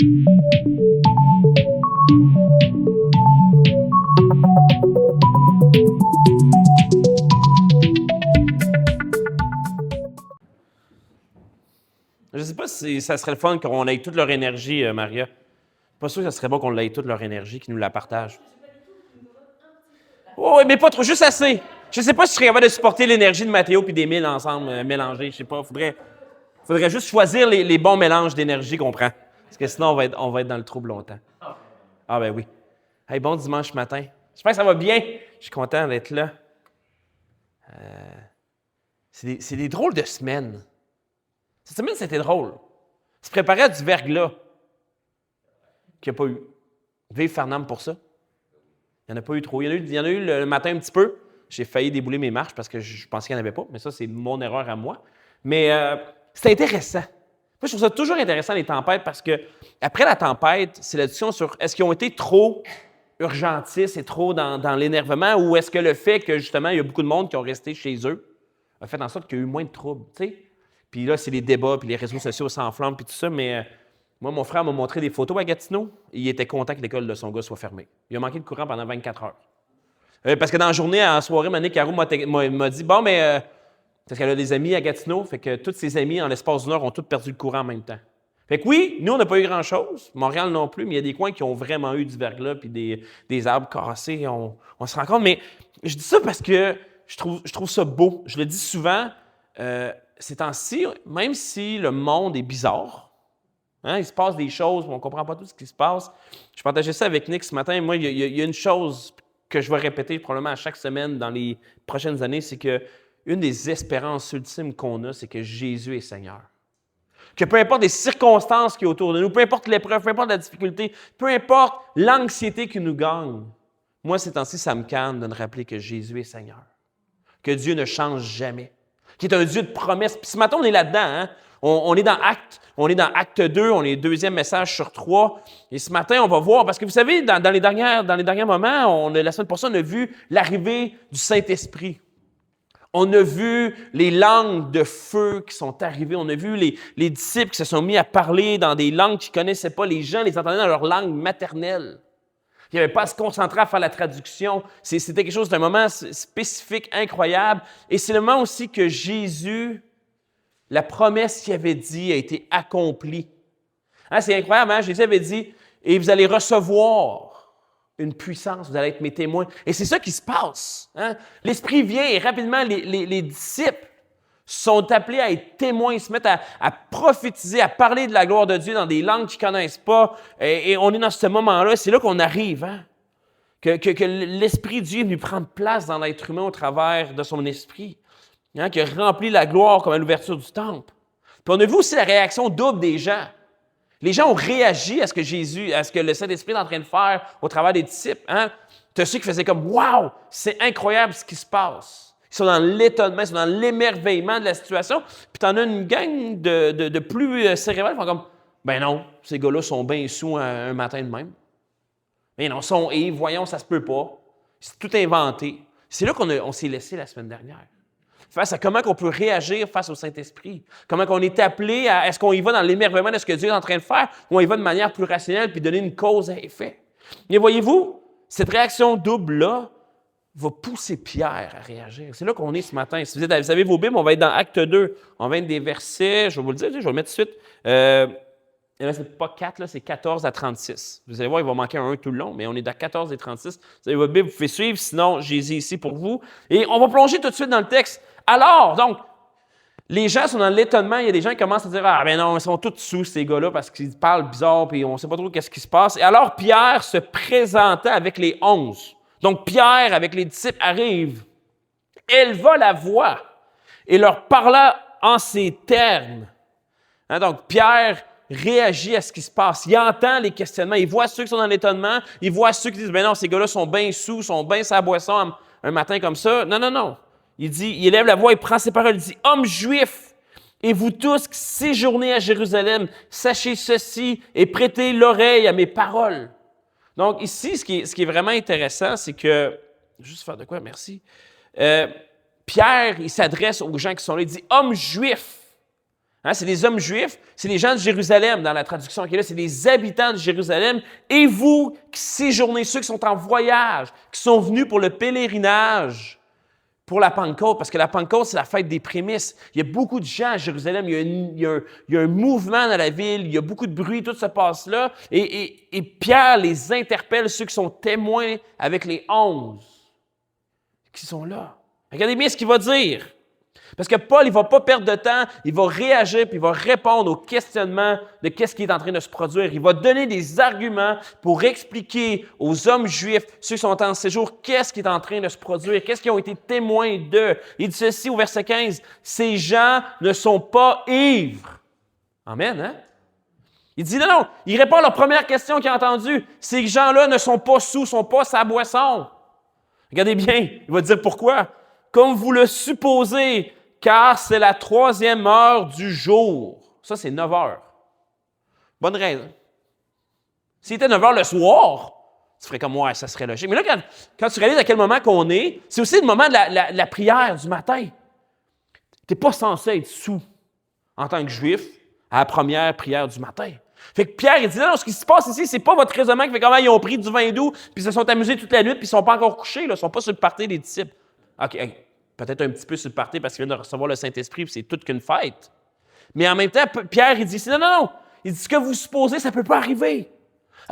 Je ne sais pas si ça serait le fun qu'on ait toute leur énergie, Maria. Pas sûr que ça serait bon qu'on ait toute leur énergie, qu'ils nous la partagent. Oh, oui, mais pas trop, juste assez. Je ne sais pas si je serais capable de supporter l'énergie de Mathéo et d'Émile ensemble, mélangés. Je sais pas, faudrait juste choisir les bons mélanges d'énergie qu'on prend. Parce que sinon, on va être dans le trouble longtemps. Ah ben oui. Hey, bon dimanche matin. J'espère que ça va bien. Je suis content d'être là. C'est des drôles de semaines. Cette semaine, c'était drôle. Se préparer à du verglas qu'il n'y a pas eu. Vive Farnham pour ça. Il n'y en a pas eu trop. Il y en a eu le matin un petit peu. J'ai failli débouler mes marches parce que je pensais qu'il n'y en avait pas. Mais ça, c'est mon erreur à moi. Mais c'était intéressant. Moi, je trouve ça toujours intéressant, les tempêtes, parce que après la tempête, c'est la discussion sur est-ce qu'ils ont été trop urgentistes et trop dans l'énervement, ou est-ce que le fait que, justement, il y a beaucoup de monde qui ont resté chez eux a fait en sorte qu'il y a eu moins de troubles, tu sais? Puis là, c'est les débats, puis les réseaux sociaux s'enflamment, puis tout ça, mais moi, mon frère m'a montré des photos à Gatineau, et il était content que l'école de son gars soit fermée. Il a manqué de courant pendant 24 heures. Parce que dans la journée, en soirée, Mané Caro m'a dit « Bon, mais... parce qu'elle a des amis à Gatineau, fait que tous ses amis, en l'espace d'une heure, ont tous perdu le courant en même temps. Fait que oui, nous, on n'a pas eu grand-chose, Montréal non plus, mais il y a des coins qui ont vraiment eu du verglas puis des arbres cassés, on se rend compte. Mais je dis ça parce que je trouve ça beau. Je le dis souvent, ces temps-ci, même si le monde est bizarre, hein, il se passe des choses, on ne comprend pas tout ce qui se passe. Je partageais ça avec Nick ce matin. Moi, il y a une chose que je vais répéter probablement à chaque semaine dans les prochaines années, c'est que une des espérances ultimes qu'on a, c'est que Jésus est Seigneur. Que peu importe les circonstances qui sont autour de nous, peu importe l'épreuve, peu importe la difficulté, peu importe l'anxiété qui nous gagne, moi, ces temps-ci, ça me calme de me rappeler que Jésus est Seigneur. Que Dieu ne change jamais. Qu'il est un Dieu de promesses. Puis ce matin, on est là-dedans, hein? On est dans Acte 2, on est deuxième message sur 3. Et ce matin, on va voir, parce que vous savez, dans les derniers moments, la semaine passée, on a vu l'arrivée du Saint-Esprit. On a vu les langues de feu qui sont arrivées. On a vu les disciples qui se sont mis à parler dans des langues qu'ils ne connaissaient pas. Les gens les entendaient dans leur langue maternelle. Il n'y avait pas à se concentrer à faire la traduction. C'était quelque chose d'un moment spécifique, incroyable. Et c'est le moment aussi que Jésus, la promesse qu'il avait dit, a été accomplie. Hein, c'est incroyable, hein? Jésus avait dit, « Et vous allez recevoir une puissance, vous allez être mes témoins. » Et c'est ça qui se passe. Hein? L'Esprit vient et rapidement, les disciples sont appelés à être témoins, ils se mettent à prophétiser, à parler de la gloire de Dieu dans des langues qu'ils ne connaissent pas. Et on est dans ce moment-là, c'est là qu'on arrive. Hein? Que l'Esprit de Dieu est venu prendre place dans l'être humain au travers de son esprit, hein? Qui a rempli la gloire comme à l'ouverture du temple. Puis on a vu aussi la réaction double des gens. Les gens ont réagi à ce que le Saint-Esprit est en train de faire au travers des disciples. Hein? Tu as ceux qui faisaient comme « Wow! C'est incroyable ce qui se passe! » Ils sont dans l'étonnement, ils sont dans l'émerveillement de la situation. Puis tu en as une gang de plus cérébrales qui font comme « Ben non, ces gars-là sont bien sous un matin de même. Mais non, sont voyons, ça se peut pas. C'est tout inventé. » C'est là qu'on s'est laissé la semaine dernière. Face à comment on peut réagir face au Saint-Esprit. Comment on est appelé à... Est-ce qu'on y va dans l'émerveillement de ce que Dieu est en train de faire ou on y va de manière plus rationnelle puis donner une cause à effet? Mais voyez-vous, cette réaction double-là va pousser Pierre à réagir. C'est là qu'on est ce matin. Si vous avez vos Bibles, on va être dans Acte 2. On va être des versets, je vais vous le dire, je vais le mettre tout de suite. Et là, c'est pas 4, là, c'est 14 à 36. Vous allez voir, il va manquer un tout le long, mais on est dans 14 et 36. Vous avez votre Bible, vous pouvez suivre, sinon, j'ai ici pour vous. Et on va plonger tout de suite dans le texte. Alors, donc, les gens sont dans l'étonnement. Il y a des gens qui commencent à dire « Ah, ben non, ils sont tous sous, ces gars-là, parce qu'ils parlent bizarre, puis on ne sait pas trop qu'est-ce qui se passe. » Et alors, Pierre se présentant avec les 11. Donc, Pierre, avec les disciples, arrive, éleva la voix et leur parla en ces termes. Hein, donc, Pierre réagit à ce qui se passe. Il entend les questionnements. Il voit ceux qui sont dans l'étonnement. Il voit ceux qui disent « Ben non, ces gars-là sont bien sous, sont bien sa boisson un matin comme ça. » Non, non, non. Il élève la voix, il prend ses paroles, il dit « Hommes juifs, et vous tous qui séjournez à Jérusalem, sachez ceci et prêtez l'oreille à mes paroles. » Donc ici, ce qui est vraiment intéressant, c'est que... Juste faire de quoi? Merci. Pierre, il s'adresse aux gens qui sont là, il dit « Hommes juifs. » Hein, c'est des hommes juifs, c'est les gens de Jérusalem dans la traduction qui est là, c'est les habitants de Jérusalem. Et vous qui séjournez, ceux qui sont en voyage, qui sont venus pour le pèlerinage, pour la Pentecôte, parce que la Pentecôte, c'est la fête des prémices. Il y a beaucoup de gens à Jérusalem, il y a un mouvement dans la ville, il y a beaucoup de bruit, tout se passe là. Et Pierre les interpelle, ceux qui sont témoins avec les 11 qui sont là. Regardez bien ce qu'il va dire. Parce que Paul, il ne va pas perdre de temps, il va réagir puis il va répondre aux questionnements de qu'est-ce qui est en train de se produire. Il va donner des arguments pour expliquer aux hommes juifs, ceux qui sont en séjour, qu'est-ce qui est en train de se produire, qu'est-ce qu'ils ont été témoins d'eux. Il dit ceci au verset 15, « Ces gens ne sont pas ivres. » Amen, hein? Il dit non, il répond à la première question qu'il a entendue. Ces gens-là ne sont pas sous, ne sont pas sa boisson. Regardez bien, il va dire pourquoi. Comme vous le supposez, car c'est la 3e heure du jour. Ça, c'est 9 heures. Bonne raison. S'il était 9 heures le soir, tu ferais comme moi, ça serait logique. Mais là, quand tu réalises à quel moment qu'on est, c'est aussi le moment de la prière du matin. Tu n'es pas censé être sous en tant que juif à la première prière du matin. Fait que Pierre, il dit non, ce qui se passe ici, c'est pas votre raisonnement qui fait comment ils ont pris du vin doux, puis ils se sont amusés toute la nuit, puis ils ne sont pas encore couchés, là, ils ne sont pas sur le party des disciples. OK, peut-être un petit peu sur le party parce qu'ils viennent de recevoir le Saint-Esprit, puis c'est toute qu'une fête. Mais en même temps, Pierre, il dit non. Il dit ce que vous supposez, ça ne peut pas arriver.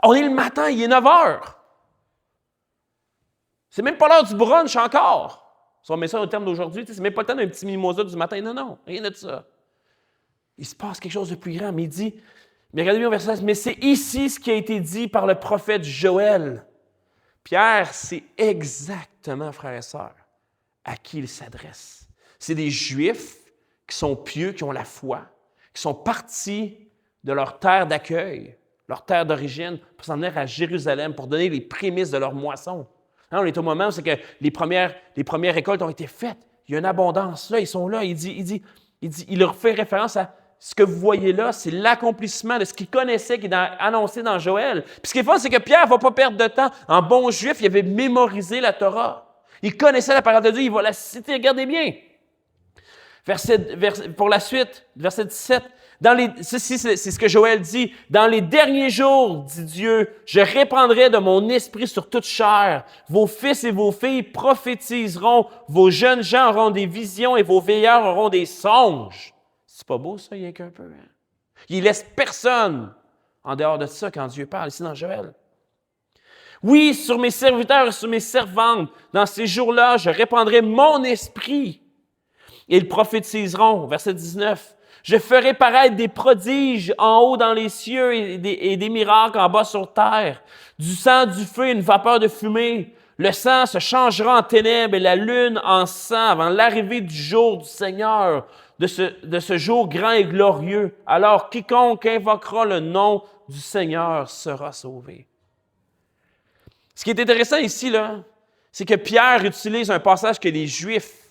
On est le matin, il est 9 heures. C'est même pas l'heure du brunch encore. Si on met ça au terme d'aujourd'hui, c'est même pas le temps d'un petit mimosa du matin. Non, rien de ça. Il se passe quelque chose de plus grand, mais il dit, mais regardez bien au verset 16, mais c'est ici ce qui a été dit par le prophète Joël. Pierre, c'est exactement, frères et sœurs, à qui il s'adresse. C'est des Juifs qui sont pieux, qui ont la foi, qui sont partis de leur terre d'accueil, leur terre d'origine, pour s'en venir à Jérusalem, pour donner les prémices de leur moisson. Hein, on est au moment où c'est que les premières récoltes ont été faites. Il y a une abondance là, ils sont là. Il leur fait référence à ce que vous voyez là, c'est l'accomplissement de ce qu'il connaissait, qui est annoncé dans Joël. Puis ce qui est fun, c'est que Pierre ne va pas perdre de temps. En bon juif, il avait mémorisé la Torah. Il connaissait la parole de Dieu, il va la citer. Regardez bien. Pour la suite, verset 17. C'est ce que Joël dit. Dans les derniers jours, dit Dieu, je répandrai de mon esprit sur toute chair. Vos fils et vos filles prophétiseront. Vos jeunes gens auront des visions et vos veilleurs auront des songes. C'est pas beau, ça, il y a qu'un peu. Hein? Il laisse personne en dehors de ça quand Dieu parle, ici dans Joël. Oui, sur mes serviteurs et sur mes servantes, dans ces jours-là, je répandrai mon esprit. Et ils prophétiseront, verset 19. Je ferai paraître des prodiges en haut dans les cieux et des miracles en bas sur terre. Du sang, du feu et une vapeur de fumée. Le sang se changera en ténèbres et la lune en sang avant l'arrivée du jour du Seigneur, de ce jour grand et glorieux. Alors, quiconque invoquera le nom du Seigneur sera sauvé. Ce qui est intéressant ici, là, c'est que Pierre utilise un passage que les Juifs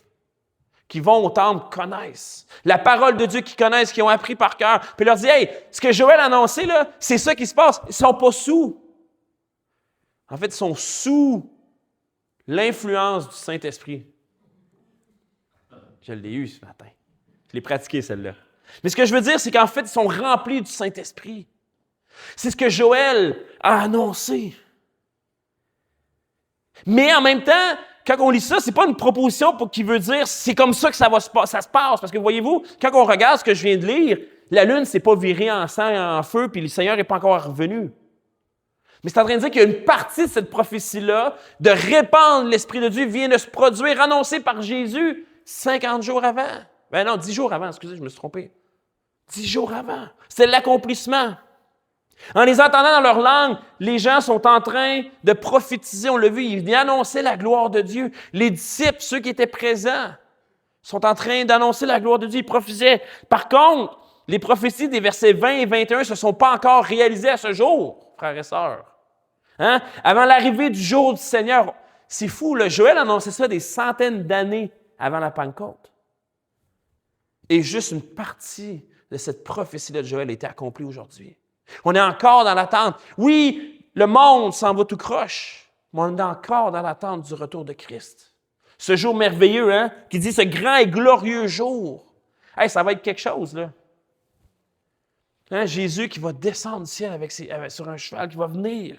qui vont au temple connaissent. La parole de Dieu qu'ils connaissent, qu'ils ont appris par cœur. Puis il leur dit, hey, ce que Joël a annoncé, là, c'est ça qui se passe. Ils ne sont pas sous. En fait, ils sont sous l'influence du Saint-Esprit. Je l'ai eu ce matin. Je l'ai pratiqué, celle-là. Mais ce que je veux dire, c'est qu'en fait, ils sont remplis du Saint-Esprit. C'est ce que Joël a annoncé. Mais en même temps, quand on lit ça, c'est pas une proposition qui veut dire c'est comme ça que ça se passe. Parce que voyez-vous, quand on regarde ce que je viens de lire, la lune s'est pas virée en sang et en feu, puis le Seigneur n'est pas encore revenu. Mais c'est en train de dire qu'il y a une partie de cette prophétie-là, de répandre l'Esprit de Dieu, vient de se produire, annoncée par Jésus 50 jours avant. Ben non, 10 jours avant, excusez, je me suis trompé. 10 jours avant. C'est l'accomplissement. En les entendant dans leur langue, les gens sont en train de prophétiser. On l'a vu, ils viennent annoncer la gloire de Dieu. Les disciples, ceux qui étaient présents, sont en train d'annoncer la gloire de Dieu. Ils prophétisaient. Par contre, les prophéties des versets 20 et 21 ne se sont pas encore réalisées à ce jour, frères et sœurs. Hein? Avant l'arrivée du jour du Seigneur, c'est fou, là. Joël annonçait ça des centaines d'années avant la Pentecôte. Et juste une partie de cette prophétie-là de Joël a été accomplie aujourd'hui. On est encore dans l'attente. Oui, le monde s'en va tout croche, mais on est encore dans l'attente du retour de Christ. Ce jour merveilleux, hein, qui dit ce grand et glorieux jour. Hey, ça va être quelque chose, là. Hein? Jésus qui va descendre du ciel sur un cheval, qui va venir.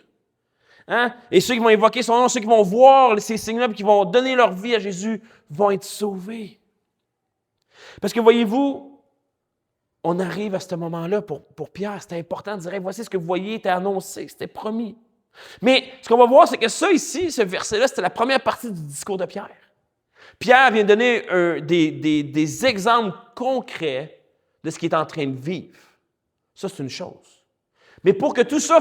Hein? Et ceux qui vont évoquer son nom, ceux qui vont voir ces signes-là, qui vont donner leur vie à Jésus, vont être sauvés. Parce que voyez-vous, on arrive à ce moment-là pour Pierre, c'était important de dire, voici ce que vous voyez, était annoncé, c'était promis. Mais ce qu'on va voir, c'est que ça ici, ce verset-là, c'était la première partie du discours de Pierre. Pierre vient donner des exemples concrets de ce qu'il est en train de vivre. Ça, c'est une chose. Mais pour que tout ça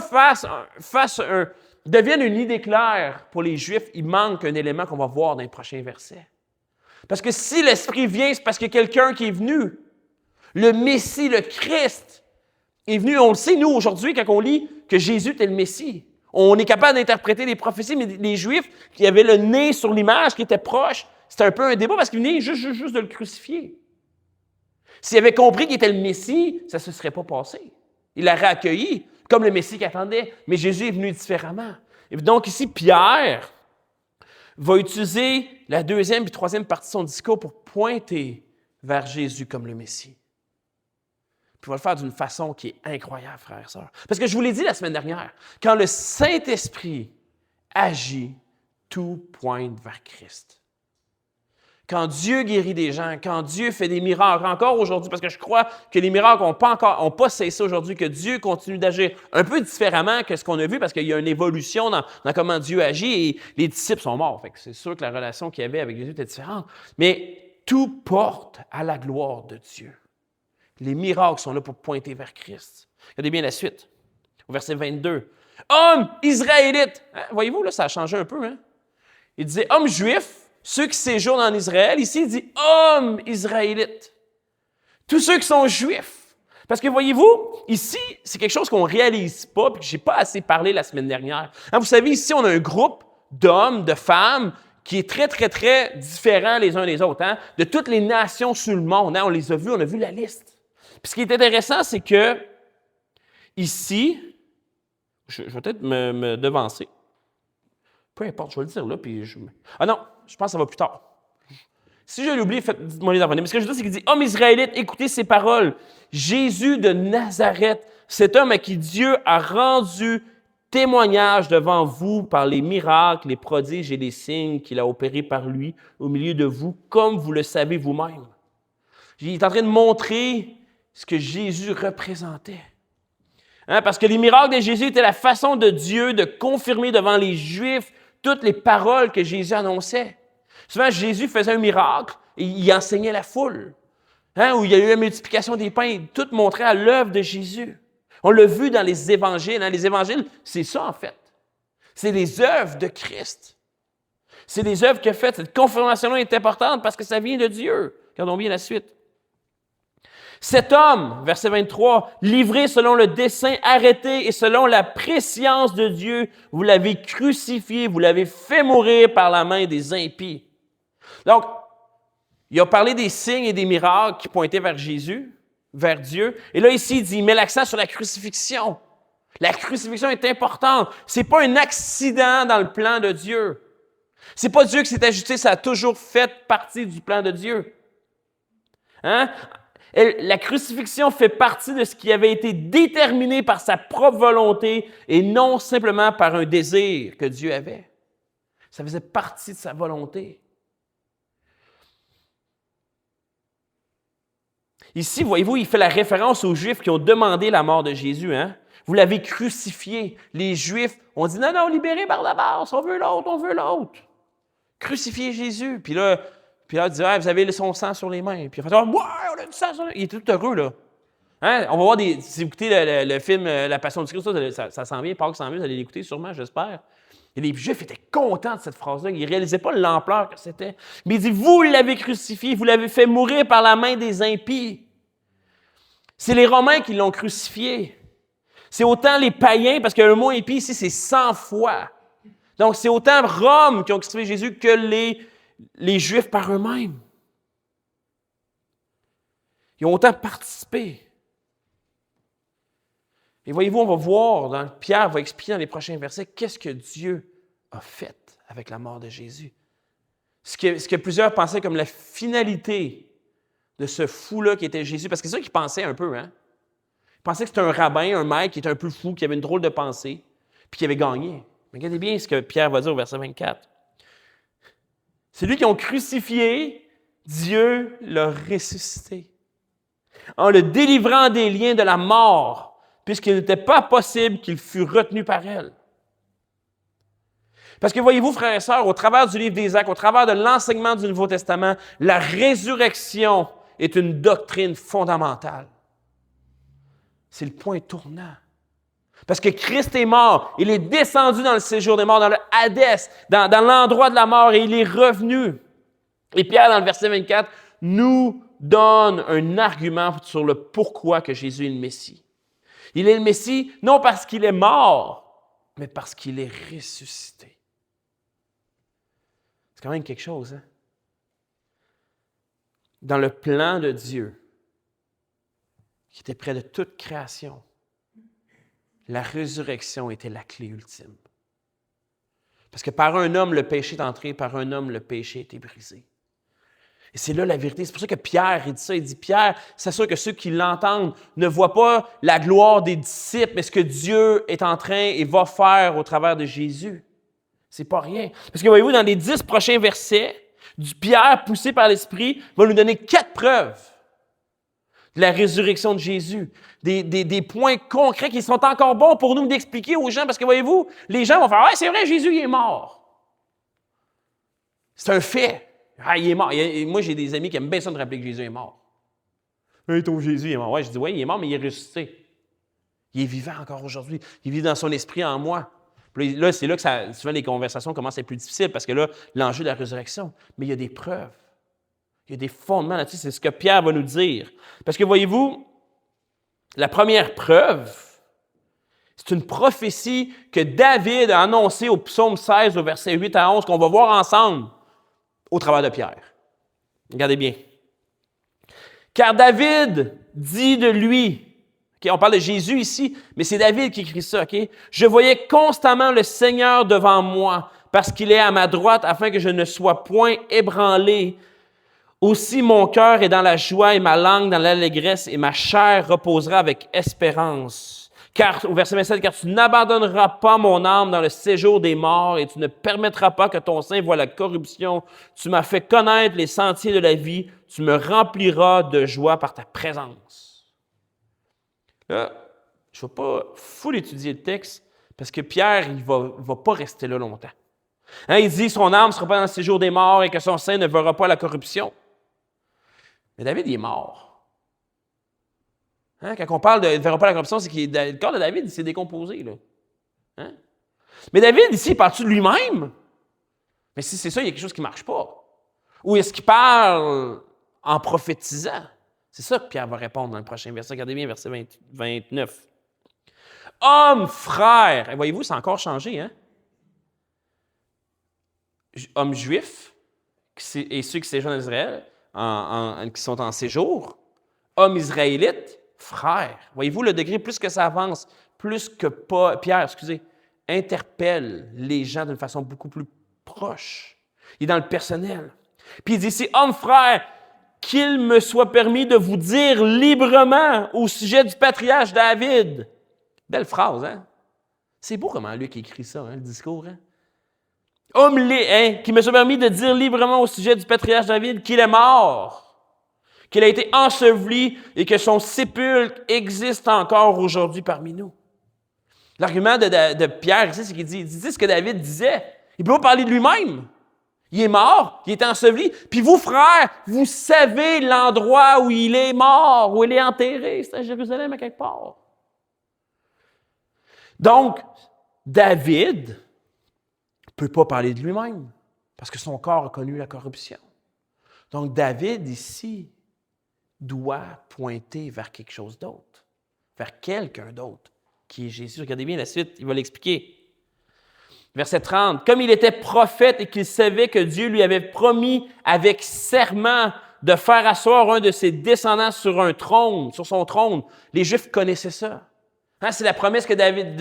devienne une idée claire pour les Juifs, il manque un élément qu'on va voir dans les prochains versets. Parce que si l'Esprit vient, c'est parce qu'il y a quelqu'un qui est venu. Le Messie, le Christ, est venu. On le sait, nous, aujourd'hui, quand on lit que Jésus était le Messie. On est capable d'interpréter les prophéties, mais les Juifs qui avaient le nez sur l'image, qui étaient proches, c'était un peu un débat parce qu'ils venaient juste de le crucifier. S'ils avaient compris qu'il était le Messie, ça ne se serait pas passé. Il l'aurait accueilli comme le Messie qui attendait, mais Jésus est venu différemment. Et donc ici, Pierre va utiliser la deuxième et troisième partie de son discours pour pointer vers Jésus comme le Messie. Puis il va le faire d'une façon qui est incroyable, frères et sœurs. Parce que je vous l'ai dit la semaine dernière, quand le Saint-Esprit agit, tout pointe vers Christ. Quand Dieu guérit des gens, quand Dieu fait des miracles, encore aujourd'hui, parce que je crois que les miracles n'ont pas cessé aujourd'hui, que Dieu continue d'agir un peu différemment que ce qu'on a vu, parce qu'il y a une évolution dans comment Dieu agit et les disciples sont morts. Fait que c'est sûr que la relation qu'il y avait avec Jésus était différente. Mais tout porte à la gloire de Dieu. Les miracles sont là pour pointer vers Christ. Regardez bien la suite, au verset 22. « Hommes israélites! » Voyez-vous, là, ça a changé un peu. Hein? Il disait « Hommes juifs, ceux qui séjournent en Israël. » Ici, il dit « Hommes israélites. » Tous ceux qui sont juifs. Parce que voyez-vous, ici, c'est quelque chose qu'on ne réalise pas et que je n'ai pas assez parlé la semaine dernière. Hein, vous savez, ici, on a un groupe d'hommes, de femmes qui est très, très, très différent les uns des autres. Hein? De toutes les nations sur le monde. Hein? On les a vus, on a vu la liste. Puis ce qui est intéressant, c'est que ici, je vais peut-être me devancer. Peu importe, je vais le dire là, puis Ah non, je pense que ça va plus tard. Si je l'oublie, dites-moi les revenir. Mais ce que je veux dire, c'est qu'il dit « Hommes israélites, écoutez ces paroles. Jésus de Nazareth, cet homme à qui Dieu a rendu témoignage devant vous par les miracles, les prodiges et les signes qu'il a opérés par lui au milieu de vous, comme vous le savez vous-même. » Il est en train de montrer ce que Jésus représentait. Hein, parce que les miracles de Jésus étaient la façon de Dieu de confirmer devant les Juifs toutes les paroles que Jésus annonçait. Souvent, Jésus faisait un miracle et il enseignait la foule. Hein, où il y a eu la multiplication des pains, tout montrait à l'œuvre de Jésus. On l'a vu dans les évangiles. Hein. Les évangiles, c'est ça en fait. C'est les œuvres de Christ. C'est les œuvres qu'il a faites. Cette confirmation-là est importante parce que ça vient de Dieu. Regardons bien la suite. Cet homme, verset 23, livré selon le dessein arrêté et selon la prescience de Dieu, vous l'avez crucifié, vous l'avez fait mourir par la main des impies. Donc, il a parlé des signes et des miracles qui pointaient vers Jésus, vers Dieu. Et là, ici, il met l'accent sur la crucifixion. La crucifixion est importante. Ce n'est pas un accident dans le plan de Dieu. Ce n'est pas Dieu qui s'est ajusté, ça a toujours fait partie du plan de Dieu. Hein? La crucifixion fait partie de ce qui avait été déterminé par sa propre volonté et non simplement par un désir que Dieu avait. Ça faisait partie de sa volonté. Ici, voyez-vous, il fait la référence aux Juifs qui ont demandé la mort de Jésus. Hein? Vous l'avez crucifié. Les Juifs ont dit « Non, libérez Barnabas, on veut l'autre, on veut l'autre. » Crucifiez Jésus. Puis là, il dit, vous avez son sang sur les mains. Puis il a fait, ouais, on a du sang sur les mains. Il était tout heureux, là. Hein? On va voir si vous écoutez le film La Passion du Christ, ça s'en vient, Pâques s'en vient, vous allez l'écouter sûrement, j'espère. Et les Juifs étaient contents de cette phrase-là. Ils ne réalisaient pas l'ampleur que c'était. Mais il dit, vous l'avez crucifié, vous l'avez fait mourir par la main des impies. C'est les Romains qui l'ont crucifié. C'est autant les païens, parce que le mot impie ici, c'est 100 fois. Donc, c'est autant Rome qui ont crucifié Jésus que les Juifs par eux-mêmes. Ils ont autant participé. Et voyez-vous, on va voir, Pierre va expliquer dans les prochains versets, qu'est-ce que Dieu a fait avec la mort de Jésus. Ce que plusieurs pensaient comme la finalité de ce fou-là qui était Jésus, parce que c'est ça qu'ils pensaient un peu, hein? Ils pensaient que c'était un rabbin, un maître qui était un peu fou, qui avait une drôle de pensée, puis qui avait gagné. Mais regardez bien ce que Pierre va dire au verset 24. C'est lui qui ont crucifié, Dieu l'a ressuscité, en le délivrant des liens de la mort, puisqu'il n'était pas possible qu'il fût retenu par elle. Parce que voyez-vous, frères et sœurs, au travers du livre des Actes, au travers de l'enseignement du Nouveau Testament, la résurrection est une doctrine fondamentale. C'est le point tournant. Parce que Christ est mort, il est descendu dans le séjour des morts, dans le Hadès, dans l'endroit de la mort, et il est revenu. Et Pierre, dans le verset 24, nous donne un argument sur le pourquoi que Jésus est le Messie. Il est le Messie, non parce qu'il est mort, mais parce qu'il est ressuscité. C'est quand même quelque chose, hein? Dans le plan de Dieu, qui était près de toute création, la résurrection était la clé ultime. Parce que par un homme, le péché est entré, par un homme, le péché a été brisé. Et c'est là la vérité. C'est pour ça que Pierre, il dit ça. Il dit, Pierre, s'assure que ceux qui l'entendent ne voient pas la gloire des disciples, mais ce que Dieu est en train et va faire au travers de Jésus. C'est pas rien. Parce que voyez-vous, dans les 10 prochains versets, Pierre, poussé par l'Esprit, va nous donner 4 preuves de la résurrection de Jésus. Des points concrets qui sont encore bons pour nous d'expliquer aux gens. Parce que voyez-vous, les gens vont faire « Ouais, c'est vrai, Jésus, il est mort. » C'est un fait. Ah, il est mort. Moi, j'ai des amis qui aiment bien ça de rappeler que Jésus est mort. Hey, ton Jésus, il est mort. Ouais, je dis, oui, il est mort, mais il est ressuscité. Il est vivant encore aujourd'hui. Il vit dans son esprit en moi. Puis là, c'est là que souvent les conversations commencent à être plus difficiles parce que là, l'enjeu de la résurrection. Mais il y a des preuves. Il y a des fondements là-dessus. C'est ce que Pierre va nous dire. Parce que voyez-vous, la première preuve, c'est une prophétie que David a annoncée au psaume 16, au verset 8 à 11, qu'on va voir ensemble au travers de Pierre. Regardez bien. Car David dit de lui, okay, on parle de Jésus ici, mais c'est David qui écrit ça, ok? Je voyais constamment le Seigneur devant moi, parce qu'il est à ma droite, afin que je ne sois point ébranlé. Aussi mon cœur est dans la joie et ma langue dans l'allégresse, et ma chair reposera avec espérance. Car, au verset 27, car tu n'abandonneras pas mon âme dans le séjour des morts et tu ne permettras pas que ton sein voie la corruption. Tu m'as fait connaître les sentiers de la vie. Tu me rempliras de joie par ta présence. Là, je ne vais pas full étudier le texte parce que Pierre, il ne va pas rester là longtemps. Hein, il dit son âme ne sera pas dans le séjour des morts et que son sein ne verra pas la corruption. Mais David, il est mort. Hein? Quand on parle de ne verra pas la corruption, c'est que le corps de David, il s'est décomposé. Là. Hein? Mais David, ici, il parle-tu de lui-même? Mais si c'est ça, il y a quelque chose qui ne marche pas. Ou est-ce qu'il parle en prophétisant? C'est ça que Pierre va répondre dans le prochain verset. Regardez bien, verset 29. Hommes, frères, et voyez-vous, ça a encore changé. Hein? Hommes juifs et ceux qui séjournent en Israël, qui sont en séjour. Hommes israélites, frères. Voyez-vous le degré, plus que ça avance, plus que Pierre, interpelle les gens d'une façon beaucoup plus proche. Il est dans le personnel. Puis il dit ici, hommes, frères, qu'il me soit permis de vous dire librement au sujet du patriarche David. Belle phrase, hein? C'est beau comment Luc écrit ça, hein, le discours, hein? Homme, qu'il me soit permis de dire librement au sujet du patriarche David qu'il est mort, qu'il a été enseveli et que son sépulcre existe encore aujourd'hui parmi nous. L'argument de Pierre ici, c'est qu'il dit ce que David disait. Il ne peut pas parler de lui-même. Il est mort, il est enseveli. Puis vous, frères, vous savez l'endroit où il est mort, où il est enterré. C'est à Jérusalem à quelque part. Donc, David ne peut pas parler de lui-même parce que son corps a connu la corruption. Donc, David, ici, doit pointer vers quelque chose d'autre, vers quelqu'un d'autre, qui est Jésus. Regardez bien la suite, il va l'expliquer. Verset 30. Comme il était prophète et qu'il savait que Dieu lui avait promis avec serment de faire asseoir un de ses descendants sur son trône. Les Juifs connaissaient ça. Hein, c'est la promesse que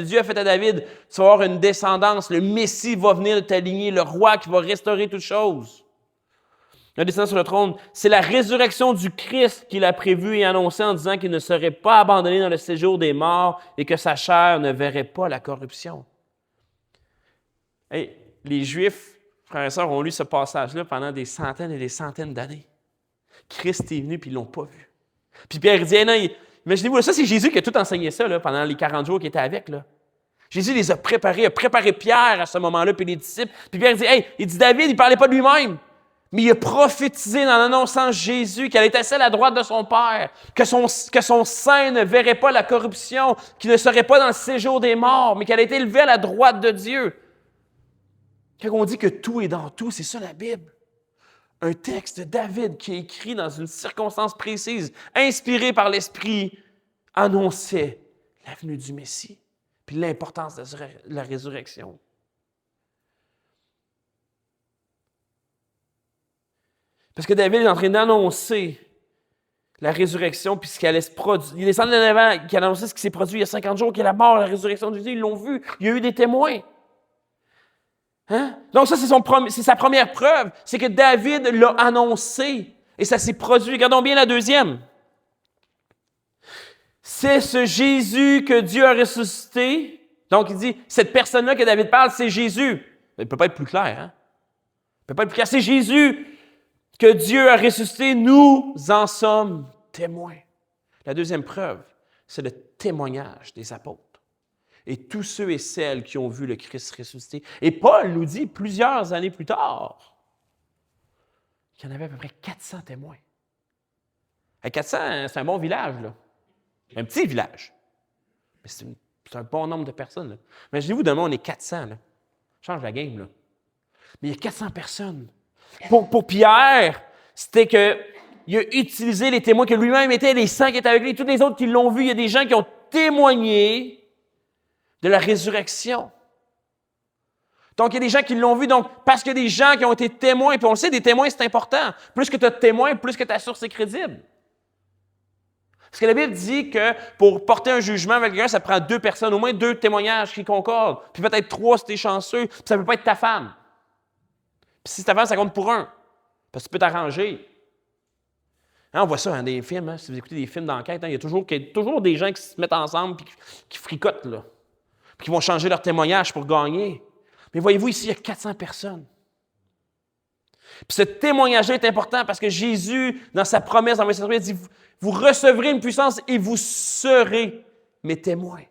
Dieu a faite à David. Tu vas avoir une descendance, le Messie va venir de ta lignée, le roi qui va restaurer toutes choses. un descendant sur le trône. C'est la résurrection du Christ qu'il a prévue et annoncée en disant qu'il ne serait pas abandonné dans le séjour des morts et que sa chair ne verrait pas la corruption. Hey, les Juifs, frères et sœurs, ont lu ce passage-là pendant des centaines et des centaines d'années. Christ est venu puis ils ne l'ont pas vu. Puis Pierre dit, hey, non, imaginez-vous, ça c'est Jésus qui a tout enseigné ça là, pendant les 40 jours qu'il était avec. Là. Jésus les a préparés, a préparé Pierre à ce moment-là, puis les disciples. Puis Pierre dit, hey, il dit David, il ne parlait pas de lui-même. Mais il a prophétisé en annonçant Jésus qu'elle était assis à la droite de son Père, que son sein ne verrait pas la corruption, qu'il ne serait pas dans le séjour des morts, mais qu'elle a été élevée à la droite de Dieu. Quand on dit que tout est dans tout, c'est ça la Bible. Un texte de David qui est écrit dans une circonstance précise, inspiré par l'Esprit, annonçait la venue du Messie, puis l'importance de la résurrection. Parce que David est en train d'annoncer la résurrection puis ce qui allait se produire. Il est descendu en avant, qui a annoncé ce qui s'est produit il y a 50 jours, qui est la mort, la résurrection de Jésus. Ils l'ont vu. Il y a eu des témoins. Hein? Donc ça, c'est sa première preuve. C'est que David l'a annoncé. Et ça s'est produit. Regardons bien la deuxième. C'est ce Jésus que Dieu a ressuscité. Donc il dit, cette personne-là que David parle, c'est Jésus. Il ne peut pas être plus clair. Hein? Il ne peut pas être plus clair. C'est Jésus que Dieu a ressuscité, nous en sommes témoins. La deuxième preuve, c'est le témoignage des apôtres et tous ceux et celles qui ont vu le Christ ressuscité. Et Paul nous dit plusieurs années plus tard qu'il y en avait à peu près 400 témoins. Et 400, c'est un bon village, là. Un petit village. Mais c'est un bon nombre de personnes. Là. Imaginez-vous, demain, on est 400. Là. Change la game, là. Mais il y a 400 personnes. Pour Pierre, c'était qu'il a utilisé les témoins que lui-même était, les 100 qui étaient avec lui, tous les autres qui l'ont vu. Il y a des gens qui ont témoigné de la résurrection. Donc, il y a des gens qui l'ont vu, donc, parce qu'il y a des gens qui ont été témoins, puis on le sait, des témoins, c'est important. Plus que tu as de témoins, plus que ta source est crédible. Parce que la Bible dit que pour porter un jugement avec quelqu'un, ça prend 2 personnes, au moins 2 témoignages qui concordent, puis peut-être 3 si tu es chanceux, puis ça ne peut pas être ta femme. Puis si c'est ta femme, ça compte pour 1, parce que tu peux t'arranger. Hein, on voit ça dans des films, hein, si vous écoutez des films d'enquête, hein, il y a toujours des gens qui se mettent ensemble et qui fricotent, là, puis qui vont changer leur témoignage pour gagner. Mais voyez-vous, ici, il y a 400 personnes. Puis ce témoignage-là est important parce que Jésus, dans sa promesse dans verset 3, il dit « Vous recevrez une puissance et vous serez mes témoins. »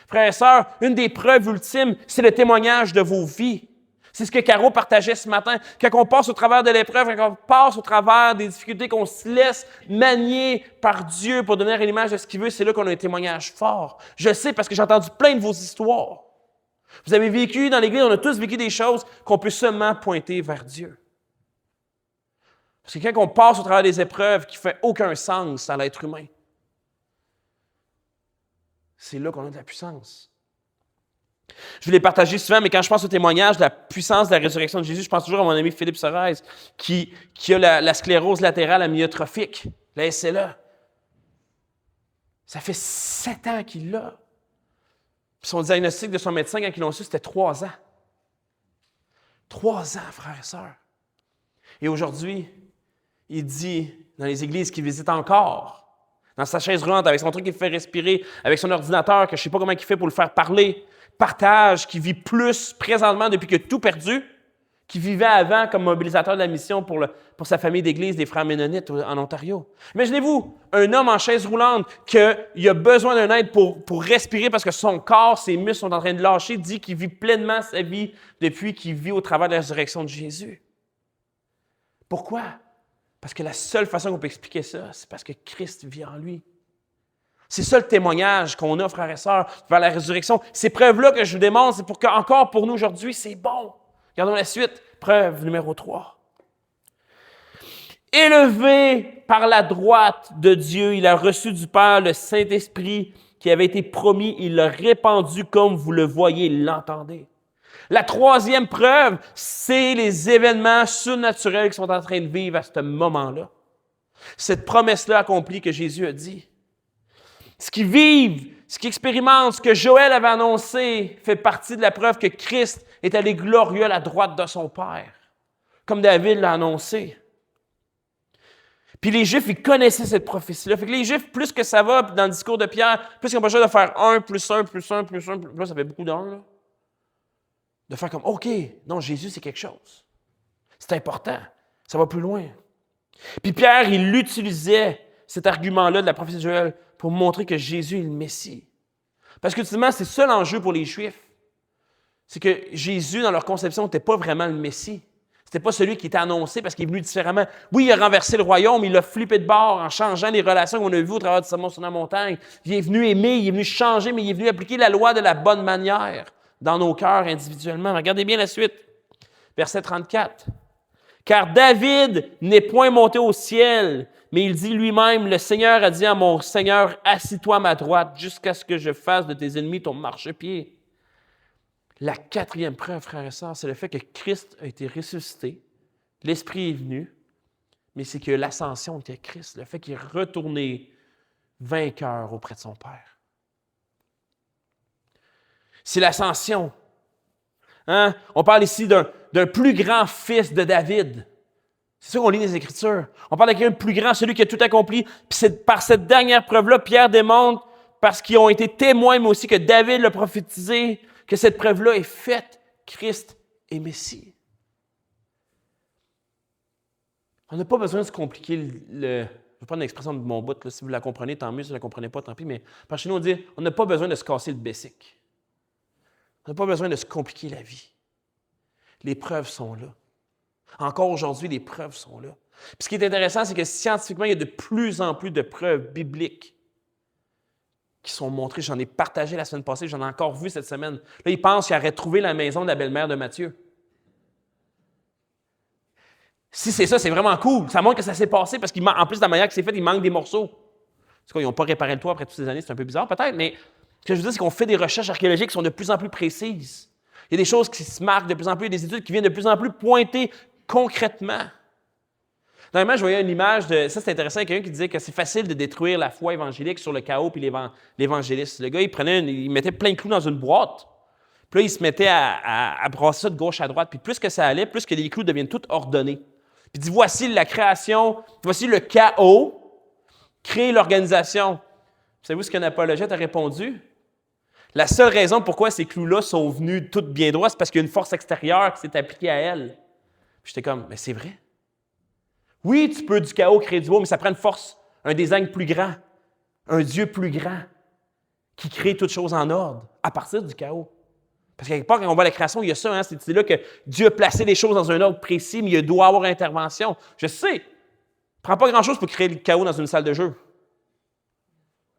Frères et sœurs, une des preuves ultimes, c'est le témoignage de vos vies. C'est ce que Caro partageait ce matin. Quand on passe au travers de l'épreuve, quand on passe au travers des difficultés, qu'on se laisse manier par Dieu pour devenir à l'image de ce qu'il veut, c'est là qu'on a un témoignage fort. Je sais parce que j'ai entendu plein de vos histoires. Vous avez vécu dans l'Église, on a tous vécu des choses qu'on peut seulement pointer vers Dieu. Parce que quand on passe au travers des épreuves qui ne font aucun sens à l'être humain, c'est là qu'on a de la puissance. Je vous l'ai partagé souvent, mais quand je pense au témoignage de la puissance de la résurrection de Jésus, je pense toujours à mon ami Philippe Sorez, qui a la sclérose latérale amyotrophique, la SLA. Ça fait 7 ans qu'il l'a. Puis son diagnostic de son médecin, quand ils l'ont su, c'était 3 ans. 3 ans, frères et sœurs. Et aujourd'hui, il dit dans les églises qu'il visite encore, dans sa chaise roulante, avec son truc qui le fait respirer, avec son ordinateur, que je ne sais pas comment il fait pour le faire parler, partage, qui vit plus présentement depuis qu'il a tout perdu, qui vivait avant comme mobilisateur de la mission pour sa famille d'église des frères ménonites en Ontario. Imaginez-vous, un homme en chaise roulante qui a besoin d'un aide pour respirer parce que son corps, ses muscles sont en train de lâcher, dit qu'il vit pleinement sa vie depuis qu'il vit au travers de la résurrection de Jésus. Pourquoi? Parce que la seule façon qu'on peut expliquer ça, c'est parce que Christ vit en lui. C'est ça le témoignage qu'on a, frères et sœurs, vers la résurrection. Ces preuves-là que je vous démontre, c'est pour qu'encore pour nous aujourd'hui, c'est bon. Regardons la suite. Preuve numéro 3. Élevé par la droite de Dieu, il a reçu du Père le Saint-Esprit qui avait été promis. Il l'a répandu comme vous le voyez, l'entendez. La 3e preuve, c'est les événements surnaturels qui sont en train de vivre à ce moment-là. Cette promesse-là accomplie que Jésus a dit. Ce qu'ils vivent, ce qu'ils expérimentent, ce que Joël avait annoncé, fait partie de la preuve que Christ est allé glorieux à la droite de son Père, comme David l'a annoncé. Puis les Juifs, ils connaissaient cette prophétie-là. Fait que les Juifs, plus que ça va, dans le discours de Pierre, plus qu'ils ont besoin de faire 1 plus 1 plus 1 plus 1, plus là, ça fait beaucoup d'1, de faire comme, OK, non, Jésus, c'est quelque chose. C'est important. Ça va plus loin. Puis Pierre, il utilisait cet argument-là de la prophétie de Joël pour montrer que Jésus est le Messie. Parce que, ultimement, c'est ça l'enjeu pour les Juifs. C'est que Jésus, dans leur conception, n'était pas vraiment le Messie. C'était pas celui qui était annoncé parce qu'il est venu différemment. Oui, il a renversé le royaume, il l'a flippé de bord en changeant les relations qu'on a vues au travers du sermon sur la montagne. Il est venu aimer, il est venu changer, mais il est venu appliquer la loi de la bonne manière dans nos cœurs individuellement. Regardez bien la suite. Verset 34. « Car David n'est point monté au ciel, mais il dit lui-même, le Seigneur a dit à mon Seigneur, assis-toi à ma droite jusqu'à ce que je fasse de tes ennemis ton marchepied. » La quatrième preuve, frères et sœurs, c'est le fait que Christ a été ressuscité, l'Esprit est venu, mais c'est que l'ascension était Christ, le fait qu'il est retourné vainqueur auprès de son Père. C'est l'ascension. Hein? On parle ici d'un plus grand fils de David. C'est ça qu'on lit dans les Écritures. On parle de quelqu'un de plus grand, celui qui a tout accompli. Puis c'est par cette dernière preuve-là, Pierre démontre, parce qu'ils ont été témoins, mais aussi que David l'a prophétisé, que cette preuve-là est faite. Christ est Messie. On n'a pas besoin de se compliquer le... Je vais prendre l'expression de mon bout, là, si vous la comprenez, tant mieux, si vous ne la comprenez pas, tant pis, mais par chez nous, on dit, on n'a pas besoin de se casser le bessic. On n'a pas besoin de se compliquer la vie. Les preuves sont là. Encore aujourd'hui, les preuves sont là. Puis ce qui est intéressant, c'est que scientifiquement, il y a de plus en plus de preuves bibliques qui sont montrées. J'en ai partagé la semaine passée, j'en ai encore vu cette semaine. Là, ils pensent qu'il aurait trouvé la maison de la belle-mère de Matthieu. Si c'est ça, c'est vraiment cool. Ça montre que ça s'est passé parce qu'en plus de la manière que c'est fait, il manque des morceaux. C'est quoi, ils n'ont pas réparé le toit après toutes ces années, c'est un peu bizarre peut-être, mais ce que je veux dire, c'est qu'on fait des recherches archéologiques qui sont de plus en plus précises. Il y a des choses qui se marquent de plus en plus, il y a des études qui viennent de plus en plus pointer concrètement. Dernièrement, je voyais une image de... Ça, c'est intéressant, quelqu'un qui disait que c'est facile de détruire la foi évangélique sur le chaos puis l'évangéliste. Le gars, il mettait plein de clous dans une boîte, puis là, il se mettait à brasser ça de gauche à droite. Puis plus que ça allait, plus que les clous deviennent tous ordonnés. Puis il dit, voici la création, voici le chaos, créer l'organisation. Savez-vous ce qu'un apologète a répondu? La seule raison pourquoi ces clous-là sont venus toutes bien droits, c'est parce qu'il y a une force extérieure qui s'est appliquée à elle. Puis j'étais comme, mais c'est vrai. Oui, tu peux du chaos créer du beau, mais ça prend une force, un design plus grand, un Dieu plus grand qui crée toutes choses en ordre à partir du chaos. Parce qu'à quelque part, quand on voit la création, il y a ça, hein, c'est là que Dieu a placé les choses dans un ordre précis, mais il doit avoir intervention. Je sais, il ne prend pas grand-chose pour créer le chaos dans une salle de jeu.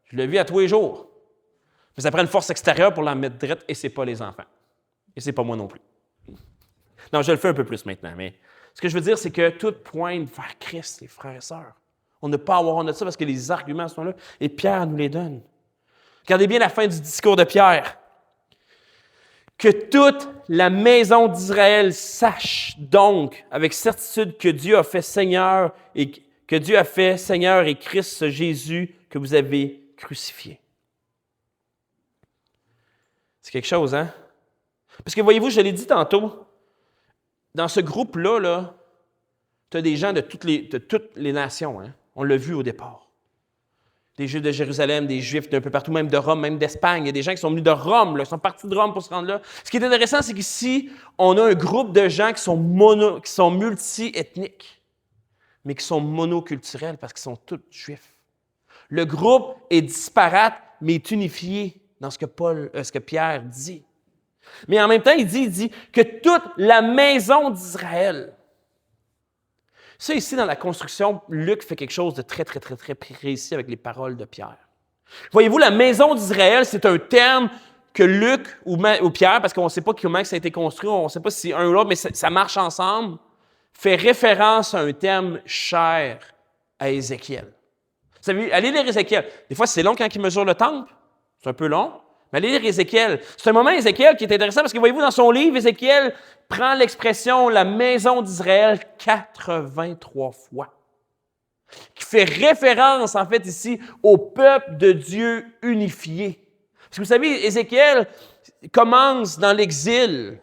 Je le vis à tous les jours. Mais ça prend une force extérieure pour la mettre droite, et ce n'est pas les enfants. Et ce n'est pas moi non plus. Non, je le fais un peu plus maintenant, mais ce que je veux dire, c'est que tout pointe vers Christ, les frères et sœurs. On n'a pas à avoir honte de ça parce que les arguments sont là, et Pierre nous les donne. Regardez bien la fin du discours de Pierre. Que toute la maison d'Israël sache donc avec certitude que Dieu a fait Seigneur et Christ ce Jésus que vous avez crucifié. C'est quelque chose, hein? Parce que voyez-vous, je l'ai dit tantôt, dans ce groupe-là, tu as des gens de toutes les nations. Hein? On l'a vu au départ. Des Juifs de Jérusalem, des Juifs d'un peu partout, même de Rome, même d'Espagne. Il y a des gens qui sont venus de Rome, là, qui sont partis de Rome pour se rendre là. Ce qui est intéressant, c'est qu'ici, on a un groupe de gens qui sont multi-ethniques, mais qui sont monoculturels parce qu'ils sont tous juifs. Le groupe est disparate, mais est unifié dans ce que Pierre dit. Mais en même temps, il dit que toute la maison d'Israël. Ça, ici, dans la construction, Luc fait quelque chose de très, très, très, très précis avec les paroles de Pierre. Voyez-vous, la maison d'Israël, c'est un terme que Luc ou Pierre, parce qu'on ne sait pas comment ça a été construit, on ne sait pas si c'est un ou l'autre, mais ça marche ensemble, fait référence à un terme cher à Ézéchiel. Vous savez, allez lire Ézéchiel. Des fois, c'est long quand il mesure le temple. C'est un peu long. Mais allez lire Ézéchiel. C'est un moment, Ézéchiel, qui est intéressant parce que, voyez-vous, dans son livre, Ézéchiel prend l'expression « la maison d'Israël » 83 fois, qui fait référence, en fait, ici, au peuple de Dieu unifié. Parce que vous savez, Ézéchiel commence dans l'exil.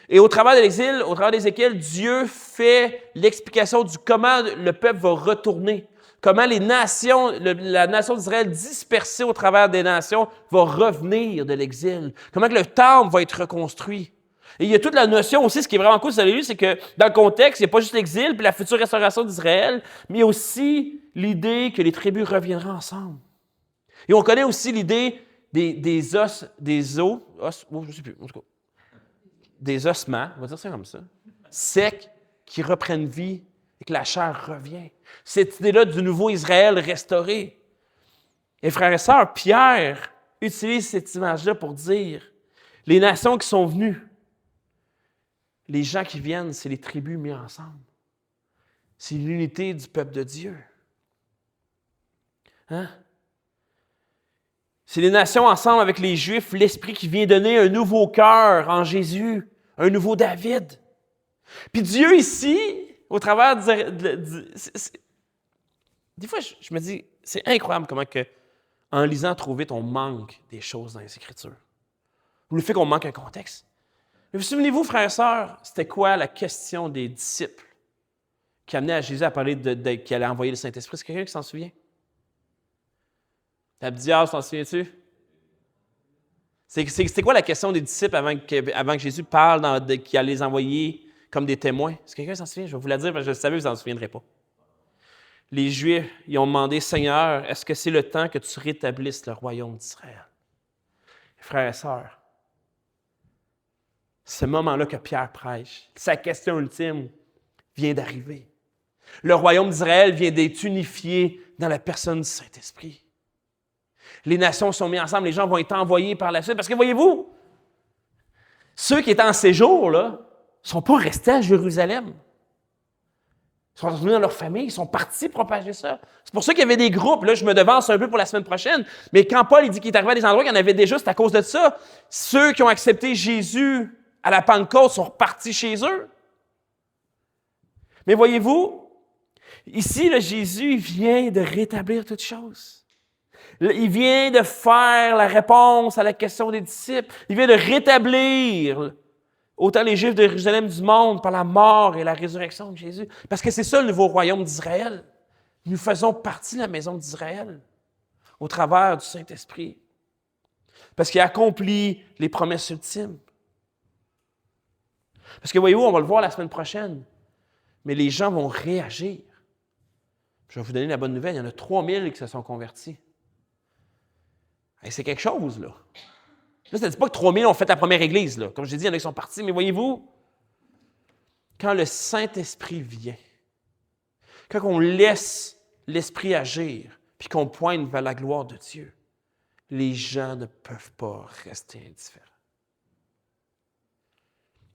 Et au travers de l'exil, au travers d'Ézéchiel, Dieu fait l'explication du comment le peuple va retourner. comment les nations, la nation d'Israël dispersée au travers des nations va revenir de l'exil. Comment que le temple va être reconstruit. Et il y a toute la notion aussi, ce qui est vraiment cool, c'est que dans le contexte, il n'y a pas juste l'exil puis la future restauration d'Israël, mais il y a aussi l'idée que les tribus reviendraient ensemble. Et on connaît aussi l'idée des os, je sais plus, en tout cas, des ossements, on va dire ça comme ça, secs, qui reprennent vie et que la chair revient. Cette idée-là du nouveau Israël restauré. Et frères et sœurs, Pierre utilise cette image-là pour dire, les nations qui sont venues, les gens qui viennent, c'est les tribus mis ensemble. C'est l'unité du peuple de Dieu. Hein? C'est les nations ensemble avec les Juifs, l'Esprit qui vient donner un nouveau cœur en Jésus, un nouveau David. Puis Dieu ici, au travers des fois, je me dis, c'est incroyable comment que, en lisant trop vite, on manque des choses dans les Écritures. Ou le fait qu'on manque un contexte. Mais vous souvenez-vous, frères et sœurs, c'était quoi la question des disciples qui amenait à Jésus à parler qu'il allait envoyer le Saint-Esprit? Est-ce quelqu'un qui s'en souvient? Abdias, t'en souviens-tu? C'était quoi la question des disciples avant que Jésus parle qu'il allait les envoyer comme des témoins? Est-ce que quelqu'un s'en souvient? Je vais vous la dire parce que je le savais, vous n'en souviendrez pas. Les Juifs, ils ont demandé, Seigneur, est-ce que c'est le temps que tu rétablisses le royaume d'Israël? Frères et sœurs, ce moment-là que Pierre prêche, sa question ultime vient d'arriver. Le royaume d'Israël vient d'être unifié dans la personne du Saint-Esprit. Les nations sont mises ensemble, les gens vont être envoyés par la suite. Parce que voyez-vous, ceux qui étaient en séjour, là, ne sont pas restés à Jérusalem. Ils sont revenus dans leur famille, ils sont partis propager ça. C'est pour ça qu'il y avait des groupes. Là, je me devance un peu pour la semaine prochaine. Mais quand Paul il dit qu'il est arrivé à des endroits qu'il y en avait déjà, c'est à cause de ça. Ceux qui ont accepté Jésus à la Pentecôte sont repartis chez eux. Mais voyez-vous, ici, là, Jésus vient de rétablir toutes choses. Il vient de faire la réponse à la question des disciples. Il vient de rétablir autant les Juifs de Jérusalem du monde par la mort et la résurrection de Jésus. Parce que c'est ça le nouveau royaume d'Israël. Nous faisons partie de la maison d'Israël au travers du Saint-Esprit. Parce qu'il a accompli les promesses ultimes. Parce que voyez-vous, on va le voir la semaine prochaine, mais les gens vont réagir. Je vais vous donner la bonne nouvelle, il y en a 3000 qui se sont convertis. Et c'est quelque chose, là. Là, ça ne dit pas que 3000 ont fait la première église, là. Comme je l'ai dit, il y en a qui sont partis, mais voyez-vous, quand le Saint-Esprit vient, quand on laisse l'Esprit agir, puis qu'on pointe vers la gloire de Dieu, les gens ne peuvent pas rester indifférents.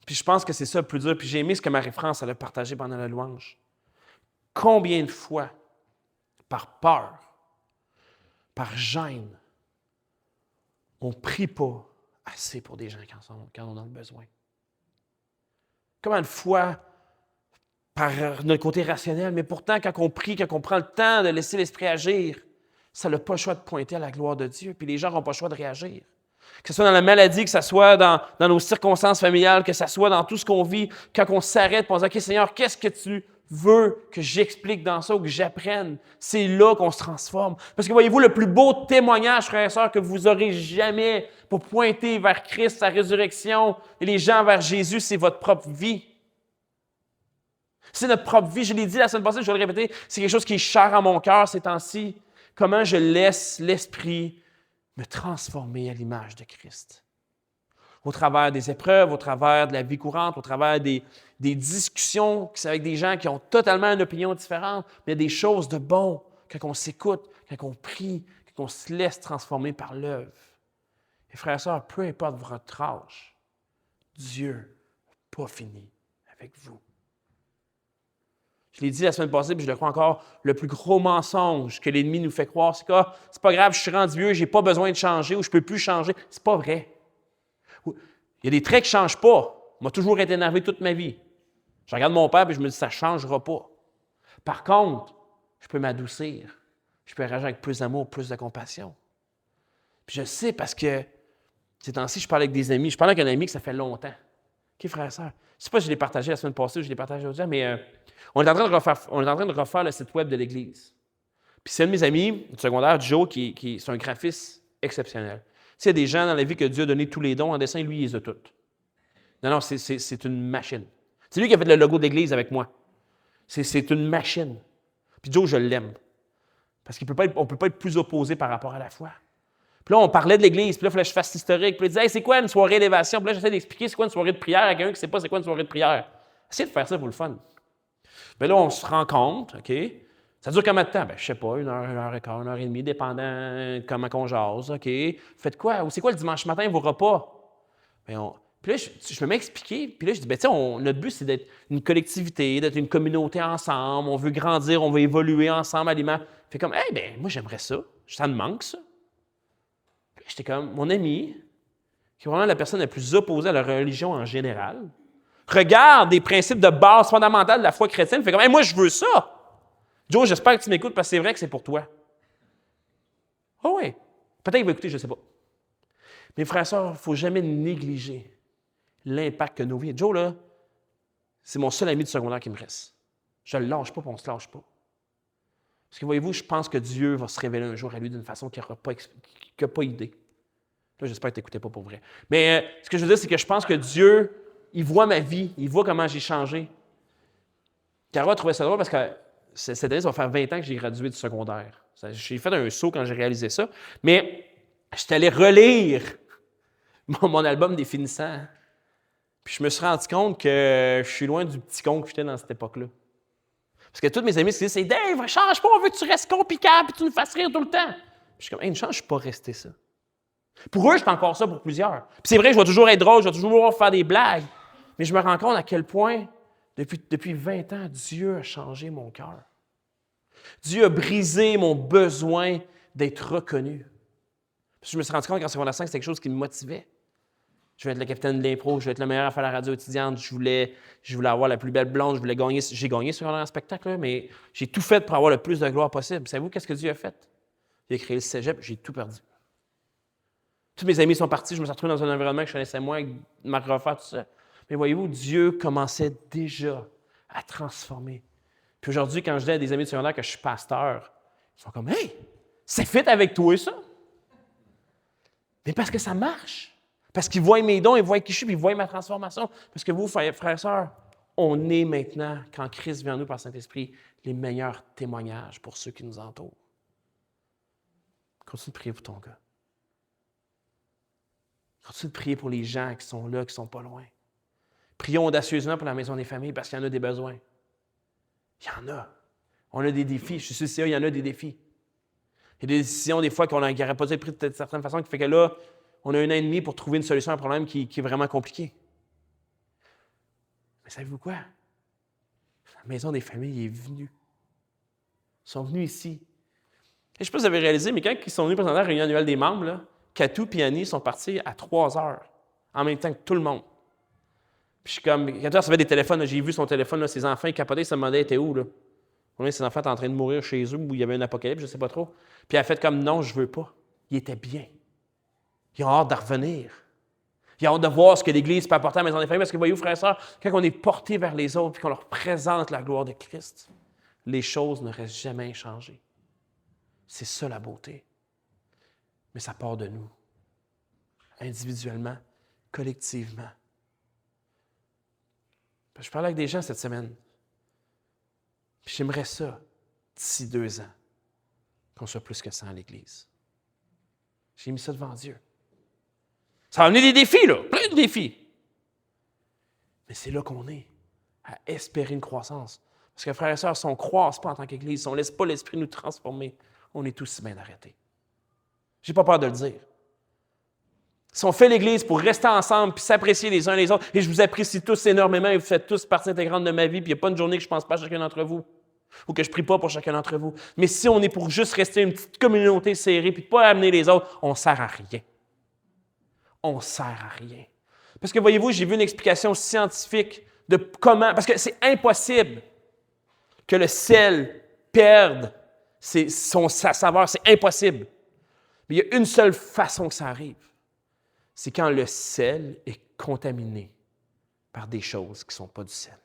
Puis je pense que c'est ça le plus dur, puis j'ai aimé ce que Marie-France a partagé pendant la louange. Combien de fois, par peur, par gêne, on ne prie pas assez pour des gens qui en ont le besoin. Combien de fois, par notre côté rationnel, mais pourtant, quand on prie, quand on prend le temps de laisser l'Esprit agir, ça n'a pas le choix de pointer à la gloire de Dieu, puis les gens n'ont pas le choix de réagir. Que ce soit dans la maladie, que ce soit dans nos circonstances familiales, que ce soit dans tout ce qu'on vit, quand on s'arrête et on se dit « OK, Seigneur, qu'est-ce que tu veux que j'explique dans ça ou que j'apprenne? » C'est là qu'on se transforme. Parce que voyez-vous, le plus beau témoignage, frères et sœurs, que vous aurez jamais pour pointer vers Christ, sa résurrection et les gens vers Jésus, c'est votre propre vie. C'est notre propre vie. Je l'ai dit la semaine passée, je vais le répéter, c'est quelque chose qui est cher à mon cœur ces temps-ci. Comment je laisse l'Esprit me transformer à l'image de Christ. Au travers des épreuves, au travers de la vie courante, au travers des discussions avec des gens qui ont totalement une opinion différente, mais des choses de bon, quand on s'écoute, quand on prie, quand on se laisse transformer par l'œuvre. Et frères et sœurs, peu importe votre âge, Dieu n'a pas fini avec vous. Je l'ai dit la semaine passée, puis je le crois encore, le plus gros mensonge que l'ennemi nous fait croire, c'est que c'est pas grave, je suis rendu vieux, j'ai pas besoin de changer ou je peux plus changer. C'est pas vrai. Il y a des traits qui ne changent pas. Il m'a toujours été énervé toute ma vie. Je regarde mon père et je me dis, ça ne changera pas. Par contre, je peux m'adoucir. Je peux réagir avec plus d'amour, plus de compassion. Puis je sais parce que ces temps-ci, je parle avec des amis. Je parle avec un ami que ça fait longtemps. OK, frère et sœur? Je ne sais pas si je l'ai partagé la semaine passée ou je l'ai partagé aujourd'hui, mais on est en train de refaire le site web de l'Église. Puis c'est un de mes amis du secondaire, Joe, qui c'est un graphiste exceptionnel. Tu sais, il y a des gens dans la vie que Dieu a donné tous les dons en dessin, lui, il les a tous. Non, c'est une machine. C'est lui qui a fait le logo de l'Église avec moi. C'est une machine. Puis Joe, je l'aime. Parce qu'on ne peut pas être plus opposé par rapport à la foi. Puis là, on parlait de l'Église, puis là, il fallait que je fasse l'historique. Puis il disait, hey, c'est quoi une soirée d'élévation? Puis là, j'essaie d'expliquer c'est quoi une soirée de prière à quelqu'un qui ne sait pas c'est quoi une soirée de prière. Essayez de faire ça pour le fun. Bien là, on se rencontre, OK? Ça dure combien de temps? Ben, je ne sais pas, 1 heure et quart, 1 heure et demie, dépendant de comment on jase, OK? Faites quoi? Ou c'est quoi le dimanche matin, vos repas? Bien, puis là, je me mets à expliquer, puis là, je dis, bien, tu sais, notre but, c'est d'être une collectivité, d'être une communauté ensemble, on veut grandir, on veut évoluer ensemble à l'image. Fait comme, hey, bien, moi, j'aimerais ça. Ça me manque, ça. Puis j'étais comme, mon ami, qui est vraiment la personne la plus opposée à la religion en général, regarde des principes de base fondamentales de la foi chrétienne, fait comme, hey, moi, je veux ça. Joe, j'espère que tu m'écoutes parce que c'est vrai que c'est pour toi. Oh oui. Peut-être qu'il va écouter, je ne sais pas. Mes frères et sœurs, il ne faut jamais négliger l'impact que nos vies. Joe, là, c'est mon seul ami du secondaire qui me reste. Je ne le lâche pas, puis on ne se lâche pas. Parce que voyez-vous, je pense que Dieu va se révéler un jour à lui d'une façon qu'il n'a pas idée. Là, j'espère que tu n'écoutais pas pour vrai. Mais ce que je veux dire, c'est que je pense que Dieu, il voit ma vie, il voit comment j'ai changé. Carole a trouvé ça drôle parce que cette année, ça va faire 20 ans que j'ai gradué du secondaire. J'ai fait un saut quand j'ai réalisé ça. Mais je suis allé relire mon album des finissants. Puis je me suis rendu compte que je suis loin du petit con que j'étais dans cette époque-là. Parce que tous mes amis se disent, c'est Dave, change pas, on veut que tu restes con piquant puis tu nous fasses rire tout le temps. Puis je suis comme, hey, ne change pas rester ça. Pour eux, je suis encore ça pour plusieurs. Puis c'est vrai, je vais toujours être drôle, je vais toujours vouloir faire des blagues. Mais je me rends compte à quel point, depuis 20 ans, Dieu a changé mon cœur. Dieu a brisé mon besoin d'être reconnu. Puis je me suis rendu compte qu'en secondaire 5, c'était quelque chose qui me motivait. Je voulais être le capitaine de l'impro, je voulais être le meilleur à faire la radio étudiante, je voulais avoir la plus belle blonde, je voulais gagner. J'ai gagné sur un spectacle, là, mais j'ai tout fait pour avoir le plus de gloire possible. Savez-vous qu'est-ce que Dieu a fait? Il a créé le cégep, j'ai tout perdu. Tous mes amis sont partis, je me suis retrouvé dans un environnement que je connaissais moins, avec Marc Ruffert, tout ça. Mais voyez-vous, Dieu commençait déjà à transformer. Puis aujourd'hui, quand je dis à des amis de secondaire que je suis pasteur, ils sont comme « Hey, c'est fait avec toi, ça! » Mais parce que ça marche. Parce qu'ils voient mes dons, ils voient qui je suis, puis ils voient ma transformation. Parce que vous, frères et sœurs, on est maintenant, quand Christ vient en nous par le Saint-Esprit, les meilleurs témoignages pour ceux qui nous entourent. Continue de prier pour ton gars. Continue de prier pour les gens qui sont là, qui ne sont pas loin. Prions audacieusement pour la maison des familles parce qu'il y en a des besoins. Il y en a. On a des défis. Je suis sûr, il y en a des défis. Il y a des décisions, des fois, qu'on n'aurait pas dû être prises de certaines façons, qui fait que là, on a 1 an et demi pour trouver une solution à un problème qui est vraiment compliqué. Mais savez-vous quoi? La maison des familles est venue. Ils sont venus ici. Et je ne sais pas si vous avez réalisé, mais quand ils sont venus présenter la réunion annuelle des membres, là, Katou et Annie sont partis à 3 heures, en même temps que tout le monde. Puis je suis comme, Katou recevait des téléphones, là, j'ai vu son téléphone, là, ses enfants, ils capotaient, ils se demandaient, ils étaient où, là? Ses enfants étaient en train de mourir chez eux, où il y avait un apocalypse, je ne sais pas trop. Puis elle a fait comme, non, je ne veux pas. Ils étaient bien. Ils ont hâte de revenir. Ils ont hâte de voir ce que l'Église peut apporter à la maison des familles. Parce que, voyez-vous, frères et sœurs, quand on est porté vers les autres et qu'on leur présente la gloire de Christ, les choses ne restent jamais inchangées. C'est ça la beauté. Mais ça part de nous. Individuellement, collectivement. Je parlais avec des gens cette semaine. Puis j'aimerais ça, d'ici 2 ans, qu'on soit plus que 100 à l'Église. J'ai mis ça devant Dieu. Ça va amener des défis, là, plein de défis. Mais c'est là qu'on est, à espérer une croissance. Parce que, frères et sœurs, si on ne croise pas en tant qu'Église, si on ne laisse pas l'Esprit nous transformer, on est tous bien arrêtés. Je n'ai pas peur de le dire. Si on fait l'Église pour rester ensemble puis s'apprécier les uns les autres, et je vous apprécie tous énormément et vous faites tous partie intégrante de ma vie, puis il n'y a pas une journée que je ne pense pas à chacun d'entre vous, ou que je ne prie pas pour chacun d'entre vous. Mais si on est pour juste rester une petite communauté serrée puis pas amener les autres, on ne sert à rien. On ne sert à rien. Parce que voyez-vous, j'ai vu une explication scientifique de comment, parce que c'est impossible que le sel perde sa saveur, c'est impossible. Mais il y a une seule façon que ça arrive. C'est quand le sel est contaminé par des choses qui ne sont pas du sel.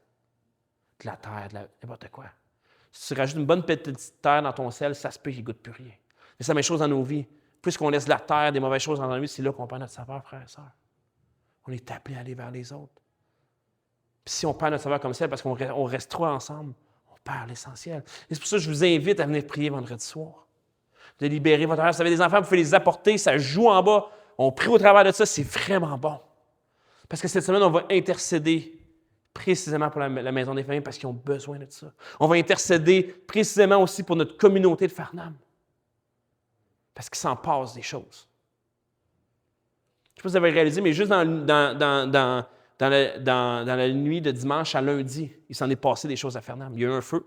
De la terre, n'importe quoi. Si tu rajoutes une bonne petite terre dans ton sel, ça se peut qu'il ne goûte plus rien. C'est la même chose dans nos vies. Plus qu'on laisse de la terre, des mauvaises choses dans nos vies, c'est là qu'on perd notre saveur, frères et sœurs. On est appelé à aller vers les autres. Puis si on perd notre saveur comme sel parce qu'on reste trop ensemble, on perd l'essentiel. Et c'est pour ça que je vous invite à venir prier vendredi soir. De libérer votre cœur. Si vous avez des enfants, vous pouvez les apporter, ça joue en bas. On prie au travers de ça, c'est vraiment bon. Parce que cette semaine, on va intercéder précisément pour la maison des familles parce qu'ils ont besoin de ça. On va intercéder précisément aussi pour notre communauté de Farnham. Parce qu'il s'en passe des choses. Je ne sais pas si vous avez réalisé, mais juste dans la nuit de dimanche à lundi, il s'en est passé des choses à Farnham. Il y a eu un feu.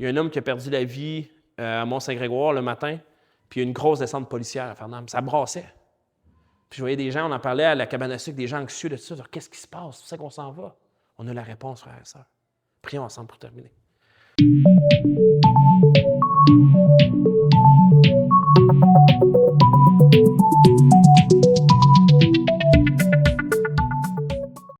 Il y a un homme qui a perdu la vie à Mont-Saint-Grégoire le matin, puis il y a eu une grosse descente policière à Farnham. Ça brassait. Puis je voyais des gens, on en parlait à la cabane à sucre, des gens anxieux de ça. Qu'est-ce qui se passe? C'est pour ça qu'on s'en va. On a la réponse, frères et sœurs. Prions ensemble pour terminer.